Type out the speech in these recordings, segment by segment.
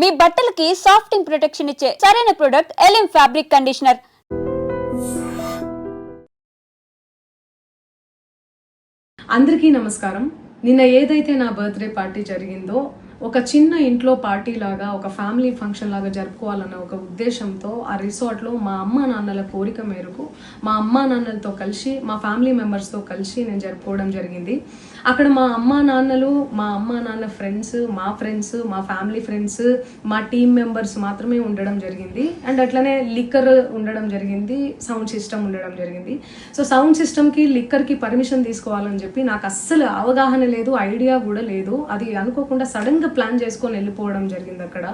మీ బట్టలకి సాఫ్టింగ్ ప్రొటెక్షన్ ఇచ్చే సరైన ప్రొడక్ట్ ఎలిమ్ ఫ్యాబ్రిక్ కండిషనర్. అందరికీ నమస్కారం. నిన్న ఏదైతే నా బర్త్డే పార్టీ జరిగిందో ఒక చిన్న ఇంట్లో పార్టీ లాగా, ఒక ఫ్యామిలీ ఫంక్షన్ లాగా జరుపుకోవాలన్న ఒక ఉద్దేశంతో ఆ రిసార్ట్లో మా అమ్మా నాన్నల కోరిక మేరకు మా అమ్మా నాన్నలతో కలిసి, మా ఫ్యామిలీ మెంబర్స్తో కలిసి నేను జరుపుకోవడం జరిగింది. అక్కడ మా అమ్మా నాన్నలు, మా అమ్మా నాన్న ఫ్రెండ్స్, మా ఫ్రెండ్స్, మా ఫ్యామిలీ ఫ్రెండ్స్, మా టీమ్ మెంబర్స్ మాత్రమే ఉండడం జరిగింది. అండ్ అట్లనే లిక్కర్ ఉండడం జరిగింది, సౌండ్ సిస్టమ్ ఉండడం జరిగింది. సో సౌండ్ సిస్టమ్కి, లిక్కర్కి పర్మిషన్ తీసుకోవాలని చెప్పి నాకు అస్సలు అవగాహన లేదు, ఐడియా కూడా లేదు. అది అనుకోకుండా సడన్గా ప్లాన్ చేసుకొని వెళ్ళిపోవడం జరిగింది అక్కడ.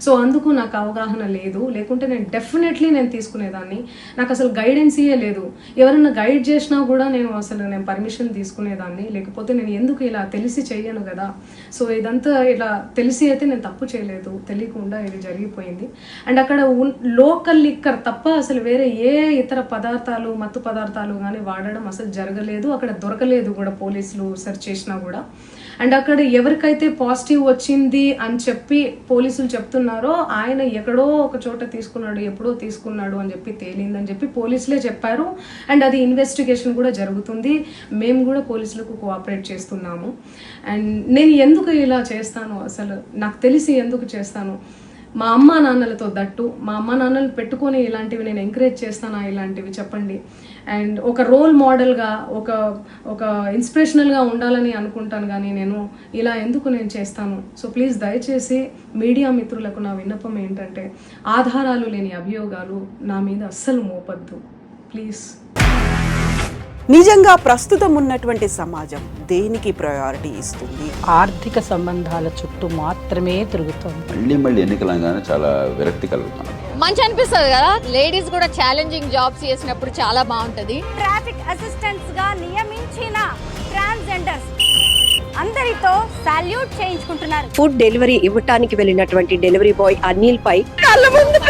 సో అందుకు నాకు అవగాహన లేదు, లేకుంటే నేను డెఫినెట్లీ నేను తీసుకునేదాన్ని. నాకు అసలు గైడెన్సీయే లేదు. ఎవరైనా గైడ్ చేసినా కూడా నేను పర్మిషన్ తీసుకునేదాన్ని, లేకపోతే నేను ఎందుకు ఇలా తెలిసి చెయ్యను కదా. సో ఇదంతా ఇలా తెలిసి అయితే నేను తప్పు చేయలేదు, తెలియకుండా ఇది జరిగిపోయింది. అండ్ అక్కడ లోకల్ లిక్కర్ తప్ప అసలు వేరే ఏ ఇతర పదార్థాలు, మత్తు పదార్థాలు కానీ వాడడం అసలు జరగలేదు. అక్కడ దొరకలేదు కూడా, పోలీసులు సెర్చ్ చేసినా కూడా. అండ్ అక్కడ ఎవరికైతే పాజిటివ్ వచ్చింది అని చెప్పి పోలీసులు చెప్తున్నారో ఆయన ఎక్కడో ఒక చోట తీసుకున్నాడు, ఎప్పుడో తీసుకున్నాడు అని చెప్పి తేలిందని చెప్పి పోలీసులే చెప్పారు. అండ్ అది ఇన్వెస్టిగేషన్ కూడా జరుగుతుంది. మేము కూడా పోలీసులకు కోఆపరేట్ చేస్తున్నాము. అండ్ నేను ఎందుకు ఇలా చేస్తాను, అసలు నాకు తెలిసి ఎందుకు చేస్తాను, మా అమ్మా నాన్నలతో దట్టు, మా అమ్మా నాన్నలు పెట్టుకొని ఇలాంటివి నేను ఎంకరేజ్ చేస్తానా, ఇలాంటివి చెప్పండి. అండ్ ఒక రోల్ మోడల్గా, ఒక ఇన్స్పిరేషనల్గా ఉండాలని అనుకుంటాను, కానీ నేను ఇలా ఎందుకు నేను చేస్తాను. సో ప్లీజ్ దయచేసి మీడియా మిత్రులకు నా విన్నపం ఏంటంటే, ఆధారాలు లేని అభియోగాలు నా మీద అస్సలు మోపద్దు ప్లీజ్. నిజంగా ప్రస్తుతం ఉన్నటువంటి సమాజం దేనికి ప్రయారిటీ ఇస్తుంది? ఆర్థిక సంబంధాల చుట్టూ మాత్రమే తిరుగుతుంది. మళ్ళీ ఎన్నికలంగానే చాలా విరక్తి కలుగుతాం. మంచి అనిపిస్తుంది కదా, లేడీస్ కూడా ఛాలెంజింగ్ జాబ్స్ చేసినప్పుడు చాలా బాగుంటది. ట్రాఫిక్ అసిస్టెంట్స్ గా నియమించిన ట్రాన్స్జెండర్స్ అందరితో సాల్యూట్ చేయించుకుంటున్నారు. ఫుడ్ డెలివరీ ఇవ్వటానికి వెళ్ళినటువంటి డెలివరీ బాయ్ అనిల్ పై కళ్ళ ముందు